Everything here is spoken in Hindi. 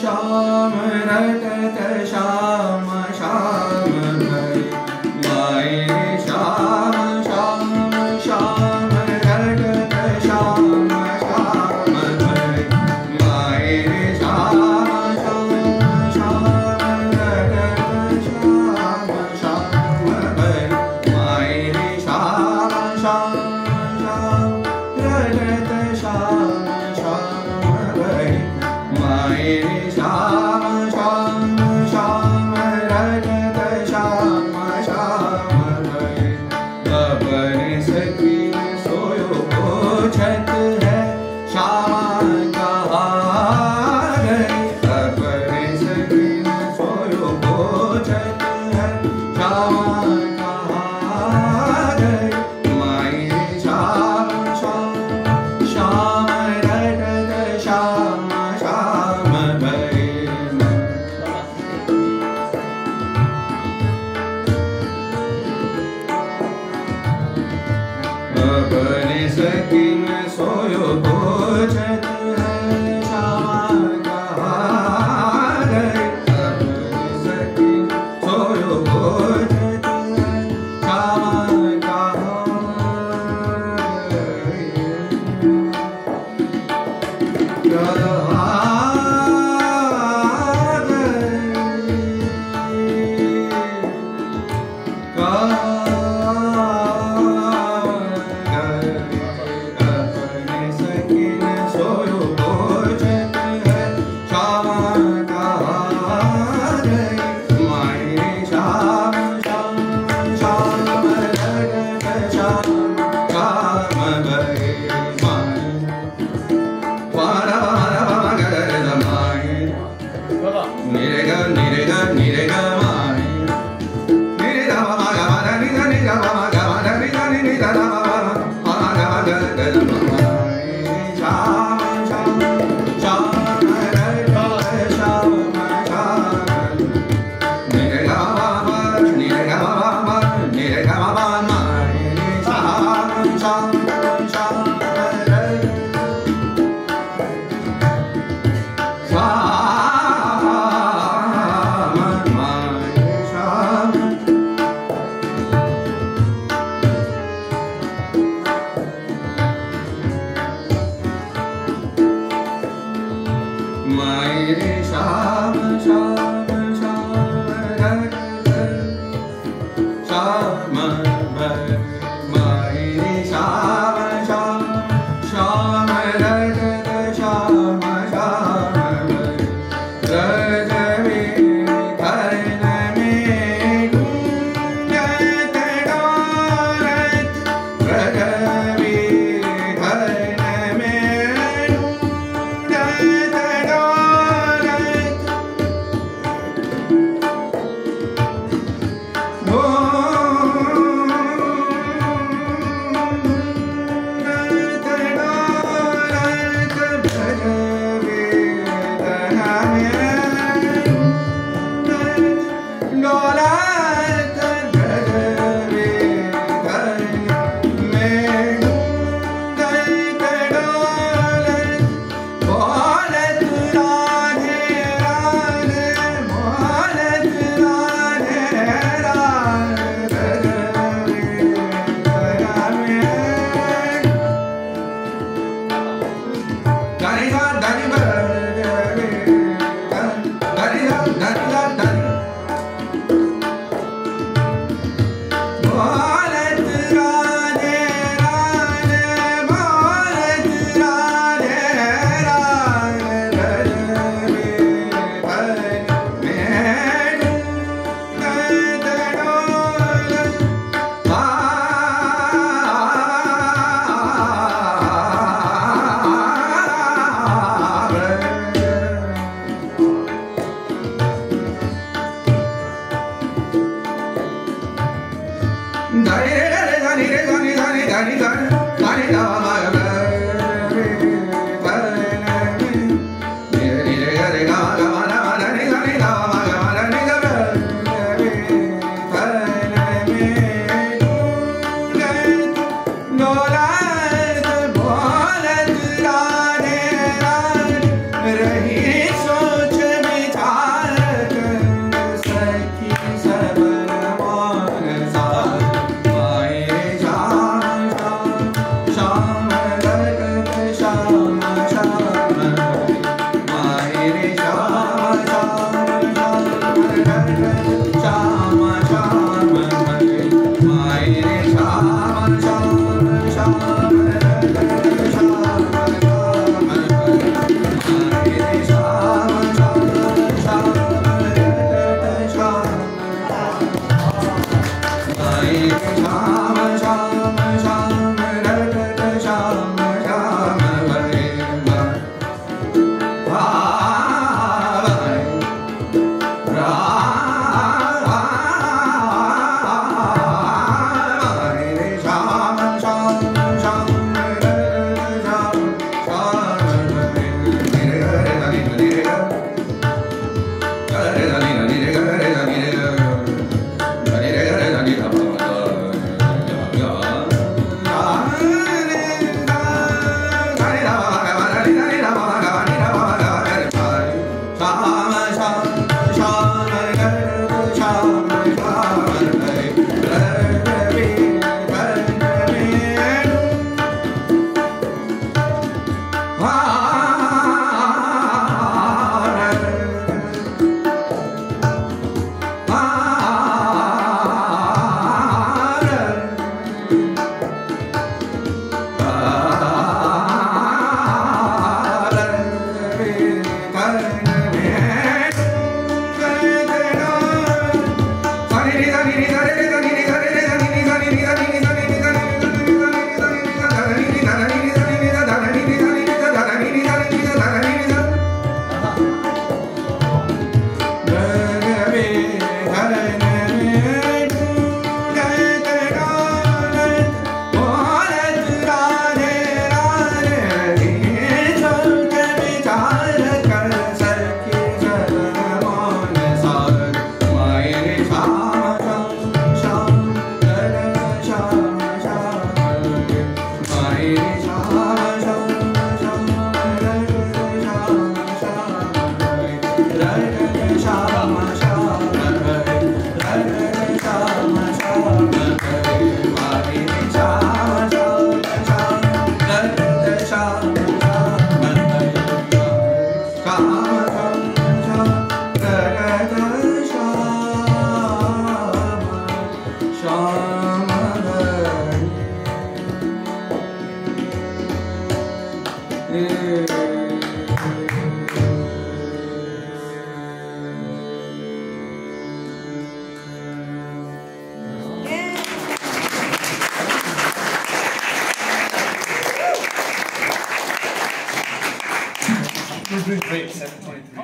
श्याम रटत श्याम श्याम भय माए श्याम श्याम श्याम रटत श्याम श्याम भय माए श्याम श्याम श्याम रटत श्याम श्याम भय माए श्याम श्याम श्याम रटत श्याम श्याम भय माए श्याम श्याम श्याम रटत श्याम श्याम भय अपने सकीन सोयो छत है श्यामा कहाँ गई अपने सकीन सोयो छत है श्यामा कहाँ गई माए श्याम श्याम श्याम रटत श्याम श्याम भय अपने सकीन सोयो छत है श्यामा कहाँ गई अपने सकीन सोयो छत है श्यामा कहाँ गई अपने सकीन सोयो छत है श्यामा कहाँ गई माए श्याम श्याम श्याम रटत श्याम श्याम भय माए माए श्याम श्याम श्याम रटत श्याम भय माए श्याम श्याम श्याम रटत श्याम श्याम भय ब्रज में धन में ढूंढत डारत ब्रज में धन में ढूंढत Wait, 7:23.